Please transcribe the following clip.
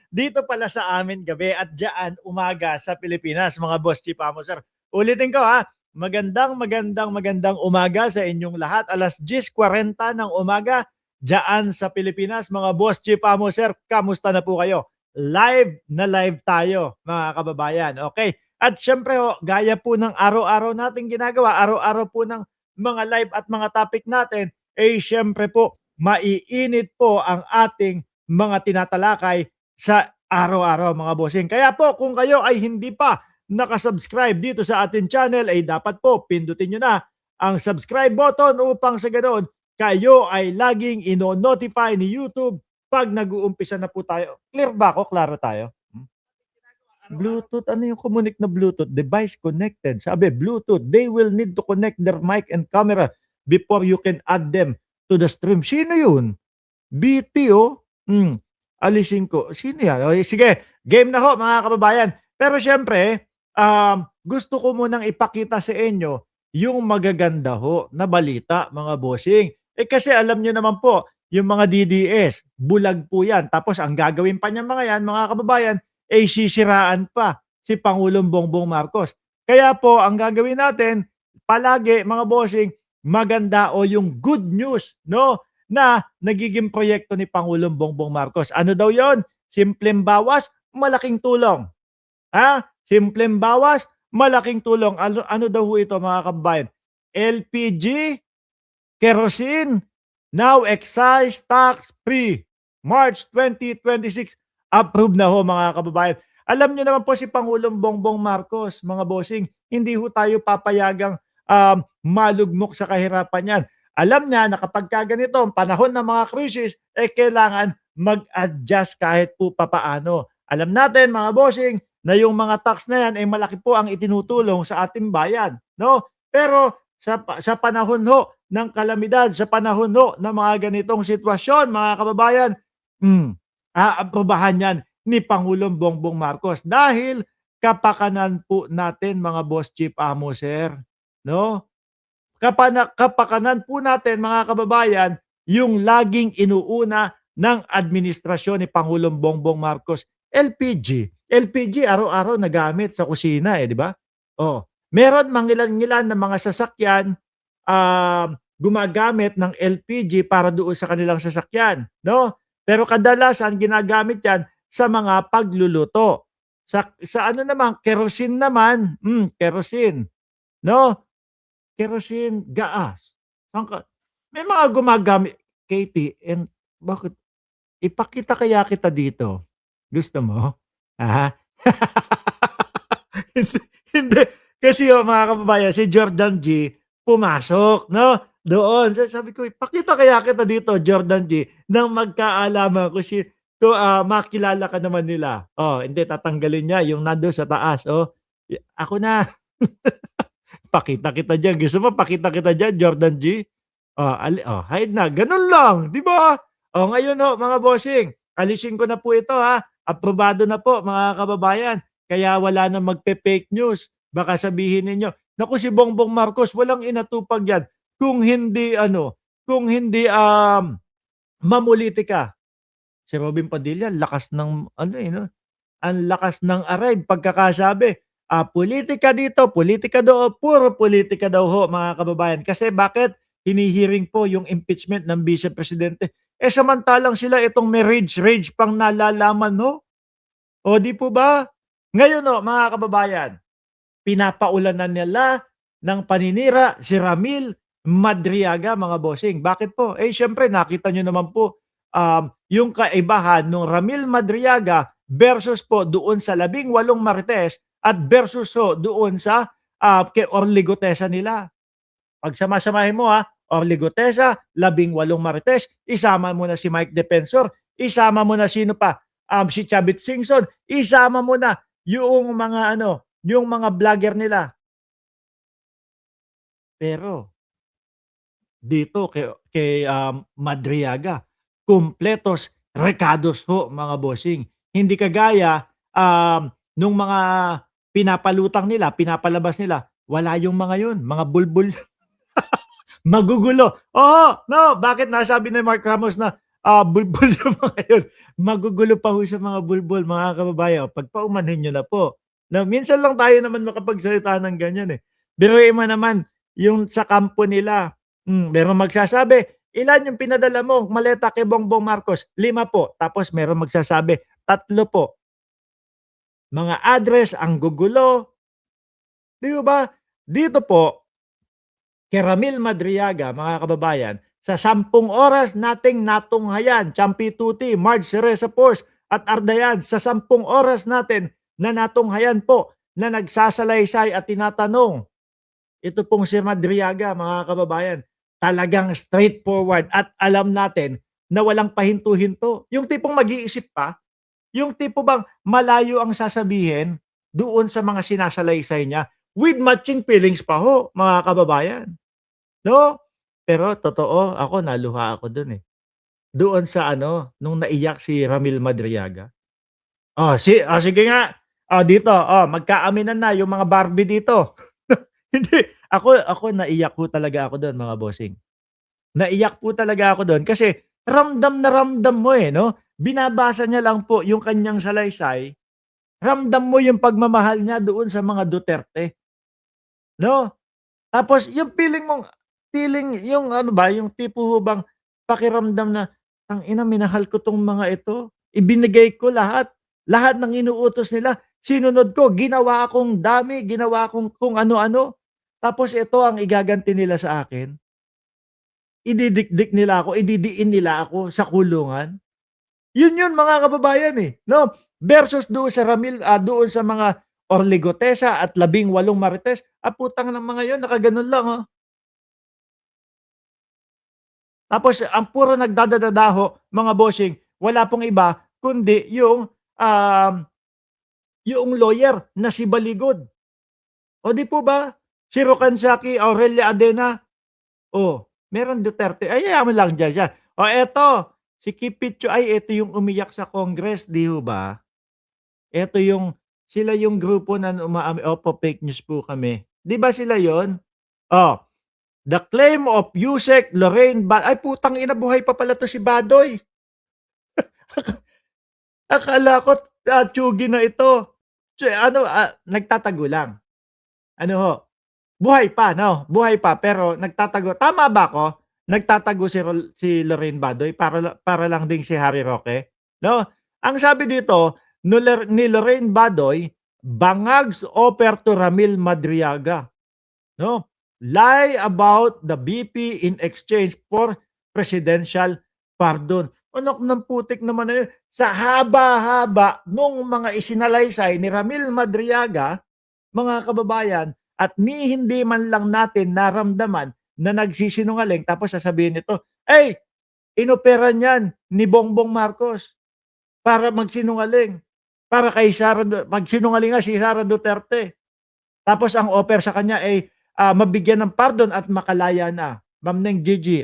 Dito pala sa amin gabi at diyan umaga sa Pilipinas, mga boss chief amo sir. Ulitin ko ha, magandang umaga sa inyong lahat. 10:40 ng umaga diyan sa Pilipinas, mga boss chief amo sir. Kamusta na po kayo? Live na live tayo, mga kababayan. Okay. At syempre gaya po ng araw-araw nating ginagawa, araw-araw po ng mga live at mga topic natin, syempre po maiinit po ang ating mga tinatalakay sa araw-araw, mga bossing. Kaya po kung kayo ay hindi pa nakasubscribe dito sa ating channel, ay dapat po pindutin nyo na ang subscribe button upang sa ganoon kayo ay laging ino-notify ni YouTube pag nag-uumpisa na po tayo. Clear ba ako? Klaro tayo? Bluetooth, ano yung connect na Bluetooth? Device connected. Sabi, Bluetooth, they will need to connect their mic and camera before you can add them to the stream. Sino yun? BT, oh. Alisin ko. Sino yan? O, sige, game na ho, mga kababayan. Pero syempre, gusto ko munang ipakita sa inyo yung magaganda ho na balita, mga bossing. Kasi alam nyo naman po, yung mga DDS, bulag po yan. Tapos ang gagawin pa niya mga yan, mga kababayan, sisiraan pa si Pangulong Bongbong Marcos. Kaya po, ang gagawin natin, palagi, mga bossing, maganda o yung good news, no? Na nagiging proyekto ni Pangulong Bongbong Marcos. Ano daw yon? Simpleng bawas, malaking tulong. Ha? Simpleng bawas, malaking tulong. Ano daw ito, mga kababayan? LPG, kerosene, now excise tax free. March 2026, approved na ho, mga kababayan. Alam niyo naman po si Pangulong Bongbong Marcos, mga bossing, hindi ho tayo papayagang malugmok sa kahirapan yan. Alam niya na kapag ganito, panahon ng mga krisis, kailangan mag-adjust kahit po papaano. Alam natin, mga bossing, na yung mga tax na yan ay malaki po ang itinutulong sa ating bayan. No? Pero sa panahon ho ng kalamidad, sa panahon ho ng mga ganitong sitwasyon, mga kababayan, aaprobahan yan ni Pangulong Bongbong Marcos dahil kapakanan po natin, mga boss chief amo sir. No? Kapakanan po natin, mga kababayan, yung laging inuuna ng administrasyon ni Pangulong Bongbong Marcos, LPG. LPG araw-araw nagamit sa kusina, di ba? Oh, meron mangilan-ngilan na mga sasakyan gumagamit ng LPG para doon sa kanilang sasakyan, no? Pero kadalasan ginagamit 'yan sa mga pagluluto. Sa ano naman, kerosene naman, kerosene, no? Kerosene, gas. May mga gumagamit, Katie, and bakit? Ipakita kaya kita dito. Gusto mo? Ha? hindi, hindi. Kasi mga kababayan, si Jordan G. pumasok, no? Doon. Sabi ko, ipakita kaya kita dito, Jordan G. nang magkaalaman ko makilala ka naman nila. Oh, hindi, tatanggalin niya yung nando sa taas. Oh, ako na. Pakita kita dyan. Gusto mo, pakita kita dyan, Jordan G. Hide na. Ganun lang. Di ba? Ngayon mga bossing, alisin ko na po ito ha. Aprobado na po, mga kababayan. Kaya wala na magpe-fake news. Baka sabihin ninyo, naku, si Bongbong Marcos, walang inatupag yan. Kung hindi mamulitika. Si Robin Padilla, lakas ng, ang lakas ng aray, pagkakasabi. Politika dito, politika doon, puro politika daw ho, mga kababayan. Kasi bakit hinihiring po yung impeachment ng Vice Presidente? Samantalang sila itong may rage pang nalalaman, no? O di po ba? Ngayon mga kababayan, pinapaulanan nila ng paninira si Ramil Madriaga, mga bossing. Bakit po? Syempre, nakita nyo naman po yung kaibahan ng Ramil Madriaga versus po doon sa 18 Marites at versus doon sa kay Orly Gutesa nila. Pag sama-samahin mo Orly Gutesa, 18 Marites, isama mo na si Mike Defensor, isama mo na sino pa? Si Chavit Singson, isama mo na yung mga yung mga vlogger nila. Pero dito kay Madriaga, kumpletos, recados ho, mga bossing. Hindi kagaya nung mga pinapalutang nila, pinapalabas nila, wala yung mga yun, mga bulbul. Magugulo. No, bakit nasabi ni Mark Ramos na bulbul yung mga yun. Magugulo pa ho sa mga bulbul, mga kababayan. Pagpaumanhin niyo na po. Na minsan lang tayo naman makapagsalita ng ganyan, eh. Biruin mo naman yung sa kampo nila, merong magsasabi, "Ilan yung pinadala mo maleta kay Bongbong Marcos?" 5 po. Tapos merong magsasabi, 3 po. Mga address ang gugulo, 'di ba? Dito po kay Ramil Madriaga, mga kababayan, sa 10 oras nating natunghayan, Champi Tuti, Marge Cereza Force at Ardayan, sa 10 oras natin na natunghayan po na nagsasalaysay at tinatanong. Ito pong si Madriaga, mga kababayan, talagang straightforward at alam natin na walang pahinto-hinto. Yung tipong mag-iisip pa, yung tipo bang malayo ang sasabihin doon sa mga sinasalaysay niya with matching feelings pa ho, mga kababayan. 'No? Pero totoo, ako naluha ako dun, eh. Doon sa ano, nung naiyak si Ramil Madriaga. Sige nga, dito, magkaaminan na yung mga Barbie dito. Hindi, ako naiyak po talaga ako dun, mga bossing. Naiyak po talaga ako dun kasi ramdam na ramdam mo, eh, 'no? Binabasa niya lang po yung kanyang salaysay, ramdam mo yung pagmamahal niya doon sa mga Duterte, 'no? Tapos yung feeling yung ano ba, yung tipo ho bang pakiramdam na, "Tangina minahal ko 'tong mga ito, ibinigay ko lahat, lahat ng inuutos nila sinunod ko, ginawa akong dami, ginawa kong kung ano-ano, tapos ito ang igaganti nila sa akin, ididikdik nila ako, ididiin nila ako sa kulungan." Yun mga kababayan, eh, 'no? Versus doon sa doon sa mga Orligotesa at 18 Marites, putang ng mga yun nakaganon lang, oh. Tapos ang puro nagdadadadaho, mga bossing, wala pong iba kundi yung lawyer na si Baligod. O 'di po ba? Si Rocansaki, Aurelia Adena, meron Duterte, ay yaman lang diyan siya. Eto, si Kipitcho, ay eto yung umiyak sa Congress, 'di ho ba? Eto yung sila yung grupo na opo, fake news po kami. 'Di ba sila yon? Oh, the claim of Yusek Lorraine ay putang ina, buhay pa pala 'to si Badoy. Akala ko, tiyugi na ito. Ano, nagtatago lang. Ano ho, buhay pa 'no, buhay pa pero nagtatago. Tama ba ako? Nagtatago si Lorraine Badoy para lang ding si Harry Roque, 'no? Ang sabi dito ni Lorraine Badoy, "Bangag's offer to Ramil Madriaga." 'No? Lie about the BP in exchange for presidential pardon. Anak ng putik naman na yun. Sa haba-haba nung mga isinalaysay ni Ramil Madriaga, mga kababayan, at hindi man lang natin naramdaman na nagsisinungaling tapos sasabihin nito, "Hey, inopera niyan ni Bongbong Marcos para magsinungaling, para kay magsinungaling nga si Sara Duterte." Tapos ang offer sa kanya ay, mabigyan ng pardon at makalaya na. Ma'am Neng Gigi,